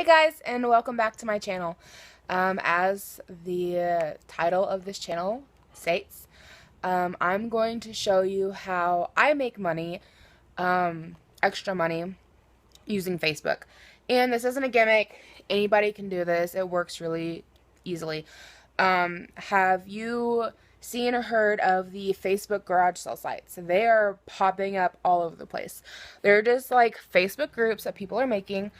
Hey guys, and welcome back to my channel. As the title of this channel states, I'm going to show you how I make money, extra money, using Facebook. And this isn't a gimmick. Anybody can do this. It works really easily. Have you seen or heard of the Facebook garage sale sites? They are popping up all over the place. They're just like Facebook groups that people are making,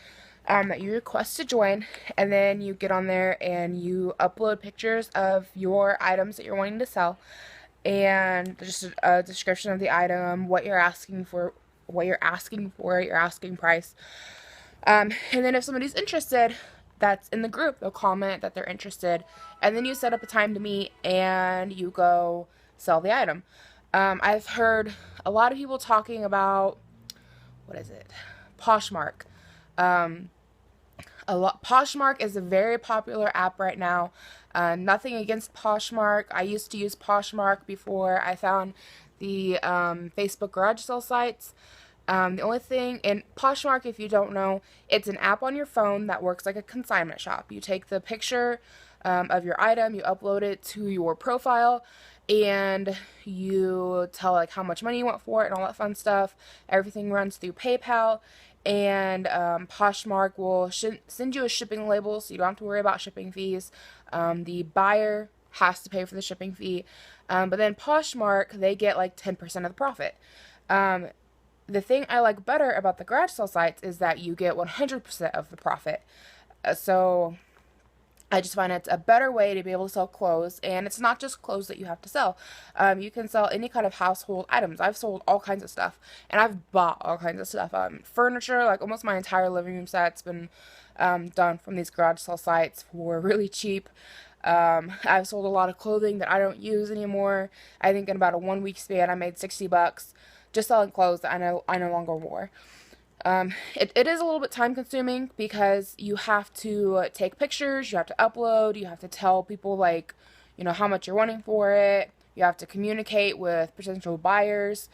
that you request to join, and then you get on there and you upload pictures of your items that you're wanting to sell, and just a description of the item, what you're asking for, your asking price. And then if somebody's interested that's in the group, they'll comment that they're interested, and then you set up a time to meet and you go sell the item. I've heard a lot of people talking about, what is it? Poshmark. Poshmark is a very popular app right now. Nothing against Poshmark. I used to use Poshmark before I found the Facebook garage sale sites. The only thing in Poshmark, if you don't know, it's an app on your phone that works like a consignment shop. You take the picture of your item, you upload it to your profile, and you tell like how much money you want for it and all that fun stuff. Everything runs through PayPal, and Poshmark will send you a shipping label, so you don't have to worry about shipping fees. The buyer has to pay for the shipping fee, but then Poshmark, they get like 10% of the profit. The thing I like better about the garage sale sites is that you get 100% of the profit. So I just find it's a better way to be able to sell clothes, and it's not just clothes that you have to sell. You can sell any kind of household items. I've sold all kinds of stuff, and I've bought all kinds of stuff. Furniture, like almost my entire living room set's been done from these garage sale sites for really cheap. I've sold a lot of clothing that I don't use anymore. I think in about a 1 week span, I made $60 just selling clothes that I no longer wore. It is a little bit time consuming because you have to take pictures, you have to upload, you have to tell people like, how much you're wanting for it. You have to communicate with potential buyers,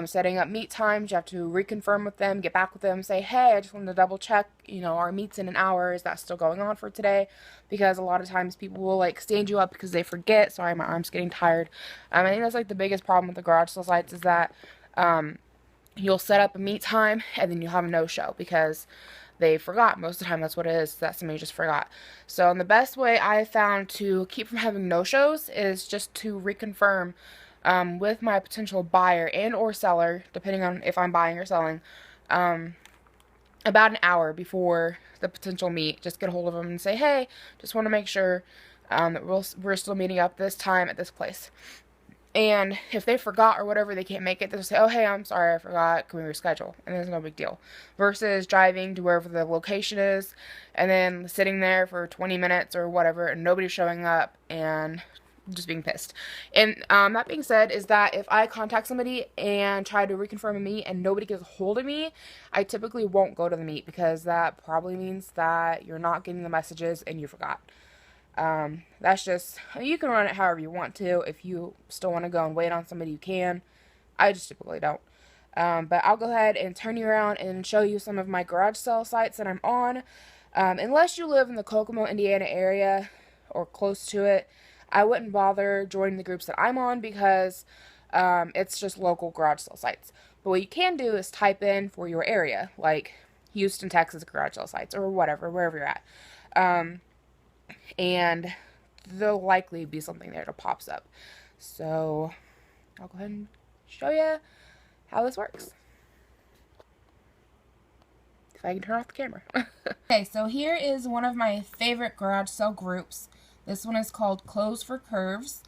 setting up meet times. You have to reconfirm with them, get back with them, say, hey, I just wanted to double check, our meet's in an hour. Is that still going on for today? Because a lot of times people will like stand you up because they forget. Sorry, my arm's getting tired. I think that's like the biggest problem with the garage sale sites is that, you'll set up a meet time and then you'll have a no-show because they forgot. Most of the time that's what it is, that somebody just forgot. So the best way I found to keep from having no-shows is just to reconfirm with my potential buyer and or seller, depending on if I'm buying or selling, about an hour before the potential meet. Just get a hold of them and say, hey, just want to make sure that we're still meeting up this time at this place. And if they forgot or whatever, they can't make it, they'll say, oh, hey, I'm sorry, I forgot, can we reschedule? And there's no big deal. Versus driving to wherever the location is and then sitting there for 20 minutes or whatever and nobody's showing up and just being pissed. And that being said, is that if I contact somebody and try to reconfirm a meet and nobody gets a hold of me, I typically won't go to the meet because that probably means that you're not getting the messages and you forgot. That's just, you can run it however you want to. If you still want to go and wait on somebody, you can. I just typically don't. But I'll go ahead and turn you around and show you some of my garage sale sites that I'm on. Unless you live in the Kokomo, Indiana area or close to it, I wouldn't bother joining the groups that I'm on because it's just local garage sale sites. But what you can do is type in for your area, like Houston, Texas garage sale sites or whatever, wherever you're at. And there'll likely be something there that pops up. So I'll go ahead and show you how this works. If I can turn off the camera. Okay, so here is one of my favorite garage sale groups. This one is called Clothes for Curves.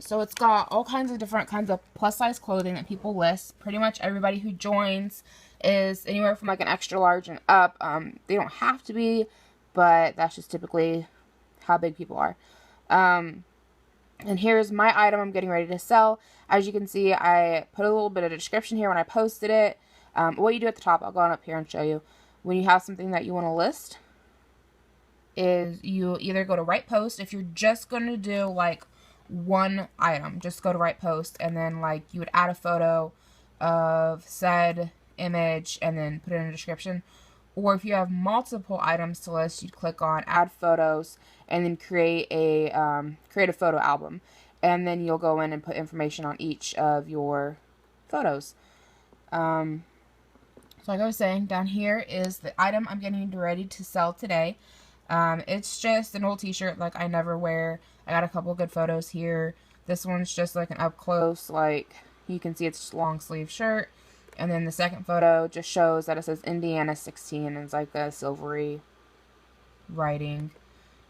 So it's got all kinds of different kinds of plus size clothing that people list. Pretty much everybody who joins is anywhere from like an extra large and up. They don't have to be, but that's just typically how big people are. And here's my item I'm getting ready to sell. As you can see, I put a little bit of description here when I posted it. What you do at the top, I'll go on up here and show you. When you have something that you want to list, is you either go to write post. If you're just going to do like one item, just go to write post, and then like you would add a photo of said image and then put it in a description. Or if you have multiple items to list, you'd click on add photos and then create a photo album. And then you'll go in and put information on each of your photos. So like I was saying, down here is the item I'm getting ready to sell today. It's just an old t-shirt like I never wear. I got a couple good photos here. This one's just like an up close, like you can see it's just a long sleeve shirt. And then the second photo just shows that it says Indiana 16 and it's like a silvery writing.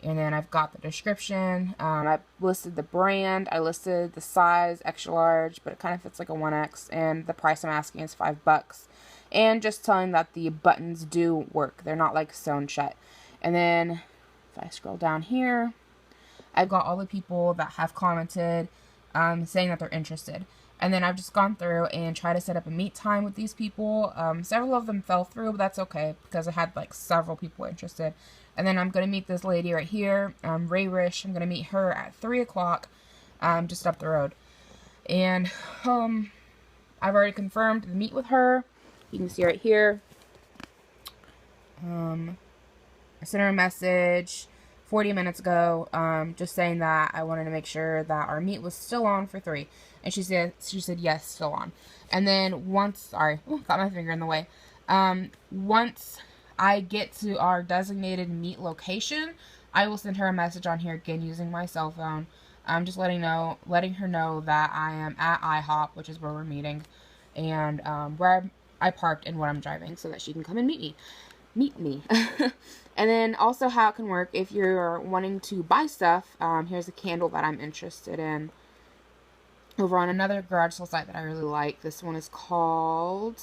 And then I've got the description. I listed the brand. I listed the size, extra large, but it kind of fits like a 1X. And the price I'm asking is $5. And just telling that the buttons do work. They're not like sewn shut. And then if I scroll down here, I've got all the people that have commented saying that they're interested. And then I've just gone through and tried to set up a meet time with these people. Several of them fell through, but that's okay because I had like several people interested. And then I'm going to meet this lady right here, Ray Rish. I'm going to meet her at 3 o'clock just up the road. And I've already confirmed the meet with her. You can see right here. I sent her a message 40 minutes ago, just saying that I wanted to make sure that our meet was still on for 3. And she said yes, still on. And then once, got my finger in the way. Once I get to our designated meet location, I will send her a message on here again using my cell phone. I'm just letting her know that I am at IHOP, which is where we're meeting, and where I parked and what I'm driving, so that she can come and meet me. And then also how it can work if you're wanting to buy stuff. Here's a candle that I'm interested in over on another garage sale site that I really like. This one is called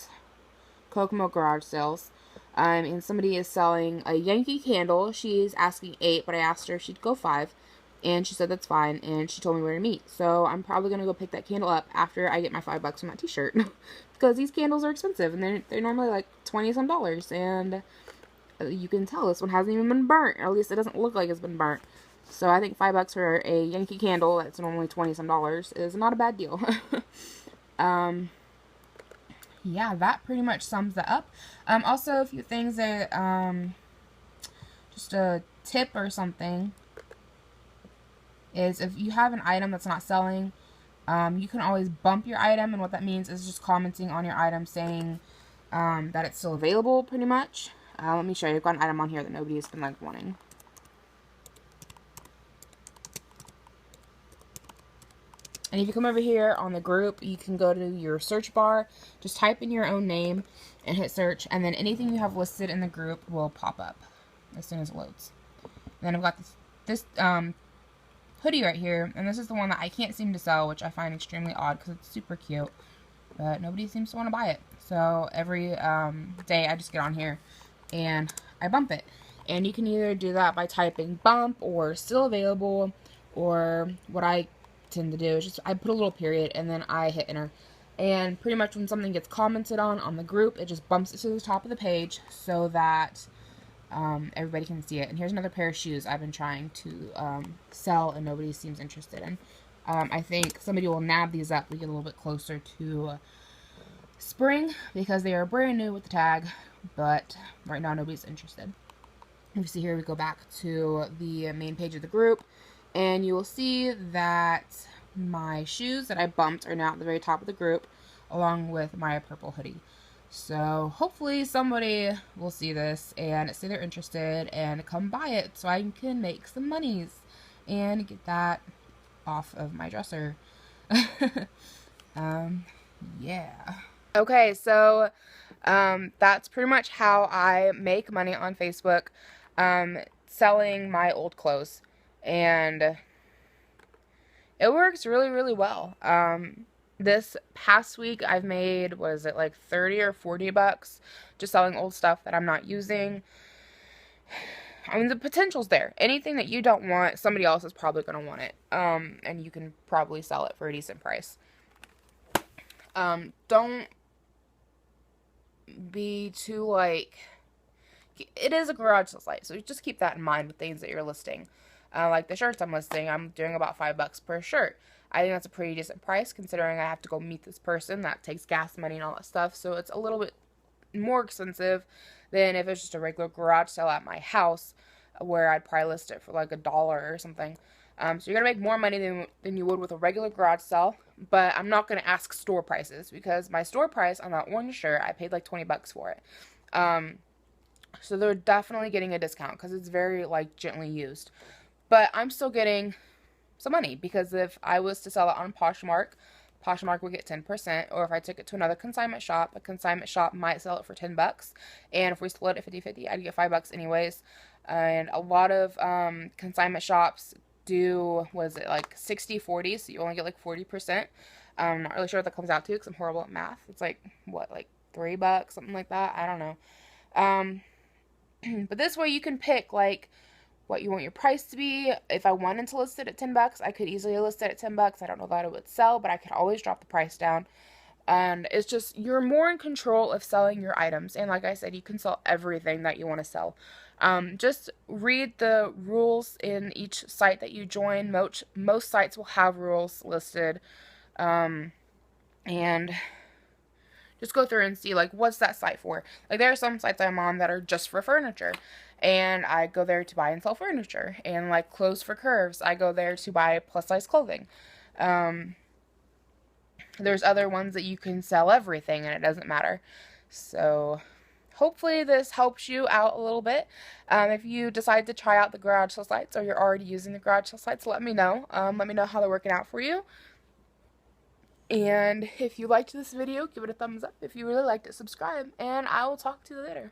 Kokomo Garage Sales. And somebody is selling a Yankee candle. She's asking 8, but I asked her if she'd go 5. And she said that's fine, and she told me where to meet. So I'm probably going to go pick that candle up after I get my $5 from that t-shirt. Because these candles are expensive, and they're normally like $20-some. And you can tell this one hasn't even been burnt. Or at least it doesn't look like it's been burnt. So I think $5 for a Yankee candle that's normally $20-some is not a bad deal. Yeah, that pretty much sums that up. Also, a few things that, just a tip or something, is if you have an item that's not selling, you can always bump your item, and what that means is just commenting on your item saying that it's still available, pretty much. Let me show you. I've got an item on here that nobody's been, like, wanting. And if you come over here on the group, you can go to your search bar, just type in your own name and hit search, and then anything you have listed in the group will pop up as soon as it loads. And then I've got this hoodie right here, and this is the one that I can't seem to sell, which I find extremely odd because it's super cute, but nobody seems to want to buy it. So every day I just get on here and I bump it. And you can either do that by typing bump or still available, or what I tend to do is just I put a little period and then I hit enter, and pretty much when something gets commented on the group, it just bumps it to the top of the page so that everybody can see it. And here's another pair of shoes I've been trying to sell and nobody seems interested in. I think somebody will nab these up. We get a little bit closer to spring because they are brand new with the tag, but right now nobody's interested. If you see here, we go back to the main page of the group, and you will see that my shoes that I bumped are now at the very top of the group, along with my purple hoodie. So hopefully somebody will see this and say they're interested and come buy it so I can make some monies and get that off of my dresser. Yeah. Okay, so that's pretty much how I make money on Facebook, selling my old clothes. And it works really, really well. This past week I've made, what is it, like 30 or 40 bucks just selling old stuff that I'm not using. I mean, the potential's there. Anything that you don't want, somebody else is probably going to want it. And you can probably sell it for a decent price. Don't be too, like, it is a garage sale site, so just keep that in mind with things that you're listing. Like the shirts I'm listing, I'm doing about $5 per shirt. I think that's a pretty decent price considering I have to go meet this person. That takes gas money and all that stuff, so it's a little bit more expensive than if it's just a regular garage sale at my house, where I'd probably list it for like $1 or something. So you're gonna make more money than you would with a regular garage sale, but I'm not gonna ask store prices, because my store price on that one shirt, I paid like 20 bucks for it. So they're definitely getting a discount because it's very like gently used. But I'm still getting some money, because if I was to sell it on Poshmark, Poshmark would get 10%, or if I took it to another consignment shop, a consignment shop might sell it for 10 bucks, and if we split it 50-50, I'd get 5 bucks anyways. And a lot of consignment shops do, was it like 60-40, so you only get like 40%. I'm not really sure what that comes out to because I'm horrible at math. It's like, what, like 3 bucks, something like that? I don't know. But this way you can pick like what you want your price to be. If I wanted to list it at 10 bucks, I could easily list it at 10 bucks. I don't know that it would sell, but I could always drop the price down. And it's just, you're more in control of selling your items. And like I said, you can sell everything that you want to sell. Just read the rules in each site that you join. Most sites will have rules listed. And just go through and see, like, what's that site for? Like, there are some sites I'm on that are just for furniture, and I go there to buy and sell furniture. And, like, Clothes for Curves, I go there to buy plus-size clothing. There's other ones that you can sell everything, and it doesn't matter. So, hopefully this helps you out a little bit. If you decide to try out the garage sale sites, or you're already using the garage sale sites, let me know. Let me know how they're working out for you. And if you liked this video, give it a thumbs up. If you really liked it, subscribe. And I will talk to you later.